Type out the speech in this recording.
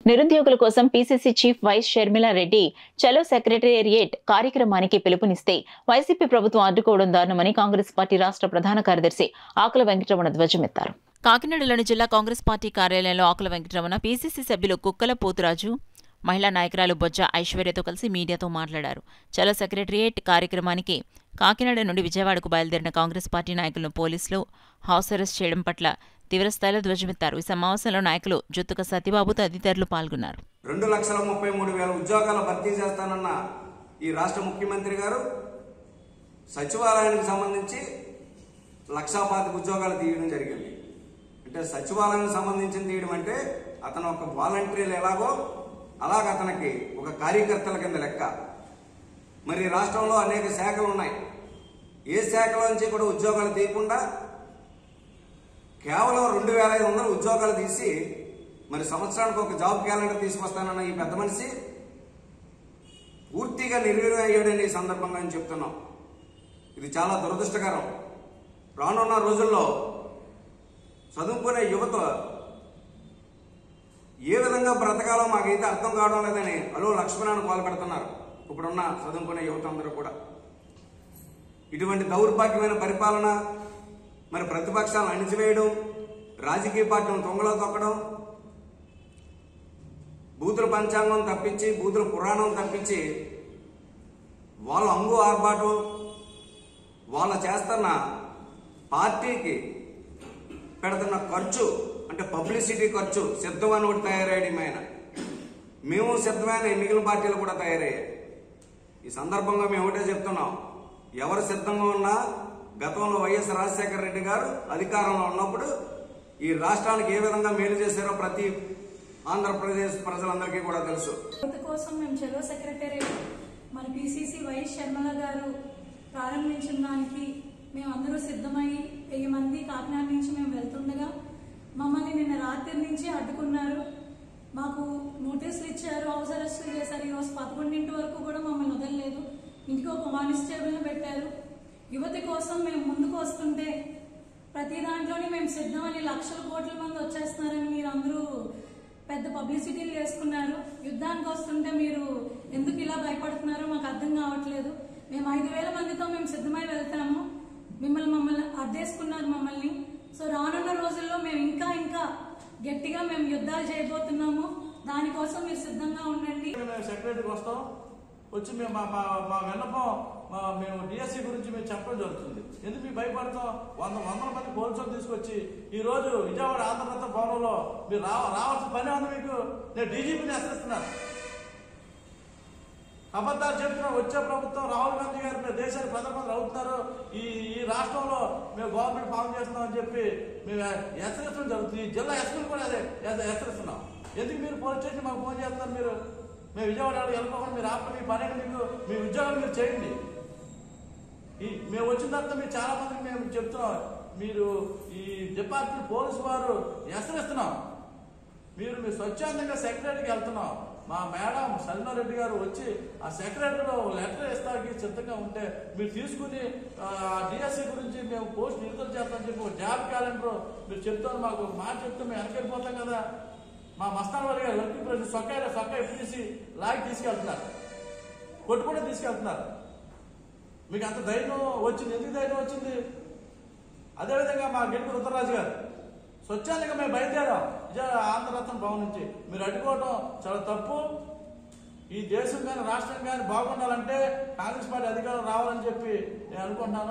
నిరుద్యోగుల కోసం PCC chief YS Sharmila Reddy చలో సెక్రటేరియట్ కార్యక్రమానికి పిలుపునిస్తే వైసీపీ ప్రభుత్వం అడ్డుకోవడం దారుణమని కాంగ్రెస్ పార్టీ రాష్ట్ర ప్రధాన కార్యదర్శి ఆకుల వెంకటరమణ ధ్వజమెత్తారు. కాకినాడలోని జిల్లా కాంగ్రెస్ పార్టీ కార్యాలయంలో ఆకుల వెంకటరమణ పీసీసీ సభ్యులు కుక్కల పోతురాజు, మహిళా నాయకురాలు బొజ్జ ఐశ్వర్యతో కలిసి మీడియాతో మాట్లాడారు. చలో సెక్రటేరియట్ కార్యక్రమానికి కాకినాడ నుండి విజయవాడకు బయలుదేరిన కాంగ్రెస్ పార్టీ నాయకులను పోలీసులు హౌస్ అరెస్ట్ చేయడం పట్ల తీవ్రస్థాయిలో ధ్వజమెత్తారు. ఈ సమావేశంలో నాయకులు జుత్తుక సత్యబాబు తదితరులు పాల్గొన్నారు. 2,33,000 ఉద్యోగాలు భర్తీ చేస్తానన్న ఈ రాష్ట్ర ముఖ్యమంత్రి గారు సచివాలయానికి సంబంధించి 1,25,000 ఉద్యోగాలు తీయడం జరిగింది. అంటే సచివాలయానికి సంబంధించిన తీయడం అంటే అతను ఒక వాలంటీర్లు ఎలాగో అలాగ అతనికి ఒక కార్యకర్తల కింద లెక్క. మరి రాష్ట్రంలో అనేక శాఖలు ఉన్నాయి. ఏ శాఖల నుంచి కూడా ఉద్యోగాలు తీయకుండా కేవలం 2,500 ఉద్యోగాలు తీసి మరి సంవత్సరానికి ఒక జాబ్ క్యాలెండర్ తీసుకొస్తానన్న ఈ పెద్ద మనిషి పూర్తిగా నిర్వీర్యం అయ్యాడని ఈ సందర్భంగా నేను చెప్తున్నాం. ఇది చాలా దురదృష్టకరం. రానున్న రోజుల్లో చదువుకునే యువత ఏ విధంగా బ్రతకాలో మాకైతే అర్థం కావడం లేదని అలో లక్ష్మణాన్ని పాల్పడుతున్నారు ఇప్పుడున్న చదువుకునే యువత అందరూ కూడా. ఇటువంటి దౌర్భాగ్యమైన పరిపాలన, మరి ప్రతిపక్షాలను అణిచివేయడం, రాజకీయ పార్టీలను తొంగలో తొక్కడం, బూతుల పంచాంగం తప్పించి బూతుల పురాణం తప్పించి వాళ్ళ అంగు ఆర్బాటు వాళ్ళ చేస్తున్న పార్టీకి పెడుతున్న ఖర్చు అంటే పబ్లిసిటీ ఖర్చు సిద్ధమని ఒకటి తయారయ్యాడు ఆయన. మేము సిద్ధమైన మిగిలిన పార్టీలు కూడా తయారయ్యాయి. ఈ సందర్భంగా మేము ఒకటే చెప్తున్నాం, ఎవరు సిద్ధంగా ఉన్నా గతంలో వైఎస్ రాజశేఖర రెడ్డి గారు అధికారంలో ఉన్నప్పుడు ఈ రాష్ట్రానికి ఏ విధంగా మేలు చేశారో ప్రతి ఆంధ్రప్రదేశ్ ప్రజలందరికీ కూడా తెలుసు. కోసం మేము చలో సెక్రటేరియట్ మన పీసీసీ వైఎస్ షర్మిల గారు ప్రారంభించిన దానికి మేమందరూ సిద్ధమై 1000 మంది కాకినాడ నుంచి మేము వెళ్తుండగా మమ్మల్ని నిన్న రాత్రి నుంచి అడ్డుకున్నారు. మాకు నోటీసులు ఇచ్చారు, హౌస్ అరెస్టులు చేశారు. ఈరోజు 11 వరకు కూడా మమ్మల్ని వదలలేదు. ఇంటికి ఒక కానిస్టేబుల్ని పెట్టారు. యువతి కోసం మేము ముందుకు వస్తుంటే ప్రతి దాంట్లోనే మేము సిద్ధమని లక్షల కోట్ల మంది వచ్చేస్తున్నారని మీరు అందరూ పెద్ద పబ్లిసిటీలు చేసుకున్నారు. యుద్ధానికి వస్తుంటే మీరు ఎందుకు ఇలా భయపడుతున్నారో మాకు అర్థం కావట్లేదు. మేము 5,000 మందితో మేము సిద్ధమై వెళ్తాము. మమ్మల్ని అడ్డేసుకున్నారు మమ్మల్ని. సో రానున్న రోజుల్లో మేము ఇంకా గట్టిగా మేము యుద్ధాలు చేయబోతున్నాము. దానికోసం మీరు సిద్ధంగా ఉండండి. సెక్రటరీకి వస్తాం, వచ్చి మేము మా విన్నపం మేము డిఎస్సీ గురించి మేము చెప్పడం జరుగుతుంది. ఎందుకు మేము భయపడతాం? 100 మంది పోలీసులు తీసుకొచ్చి ఈ రోజు విజయవాడ ఆంధ్రప్రదేశ్ భవనంలో మీరు రావాల్సిన పని ఉంది. మీకు నేను డీజీపీని హెచ్చరిస్తున్నాను. అబద్ధాలు చెప్తున్నాం. వచ్చే ప్రభుత్వం రాహుల్ గాంధీ గారు దేశానికి ప్రధానమంత్రి అవుతున్నారు, ఈ రాష్ట్రంలో మేము గవర్నమెంట్ ఫామ్ చేస్తున్నామని చెప్పి మేము హెచ్చరించడం జరుగుతుంది. ఈ జిల్లా ఎస్పీలు కూడా అదే హెచ్చరిస్తున్నాం. ఎందుకు మీరు పోలీస్ స్టేషన్ మాకు ఫోన్ చేస్తున్నారు? మీరు మేము విజయవాడ వెళ్ళిపోకుండా మీరు ఆపండి, మీ పని మీకు మీ ఉద్యోగాలు మీరు చేయండి. మేము వచ్చిన తర్వాత మీరు చాలా మందికి మేము చెప్తున్నాం, మీరు ఈ డిపార్ట్మెంట్ పోలీసు వారు హెచ్చరిస్తున్నాం. మీరు స్వచ్ఛందంగా సెక్రటరీకి వెళ్తున్నాం. మా మేడం సల్మారెడ్డి గారు వచ్చి ఆ సెక్రటరీలో లెటర్ ఇస్తానికి సిద్ధంగా ఉంటే మీరు తీసుకుని డిఎస్సీ గురించి మేము పోస్ట్ విడుదల చేస్తామని చెప్పి ఒక జాబ్ క్యాలెండర్ మీరు చెప్తాను మాకు మాట చెప్తే మేము వెనకెళ్ళిపోతాం కదా. మా మస్తాన్ వారి గారు వర్కింగ్ ప్రెసిడెంట్ సొక్క ఎఫ్టీసీ లాగి తీసుకెళ్తున్నారు, కొట్టుకుంటే తీసుకెళ్తున్నారు. మీకు అంత ధైర్యం వచ్చింది. ఎందుకు ధైర్యం వచ్చింది? అదేవిధంగా మా గెలుపు రుద్రరాజు గారు స్వచ్ఛందంగా మేము బయలుదేరాం ఆంధ్రరత్న భవన్ నుంచి. మీరు అడ్డుకోవడం చాలా తప్పు. ఈ దేశం కానీ రాష్ట్రం కానీ బాగుండాలంటే కాంగ్రెస్ పార్టీ అధికారం రావాలని చెప్పి నేను అనుకుంటున్నాను.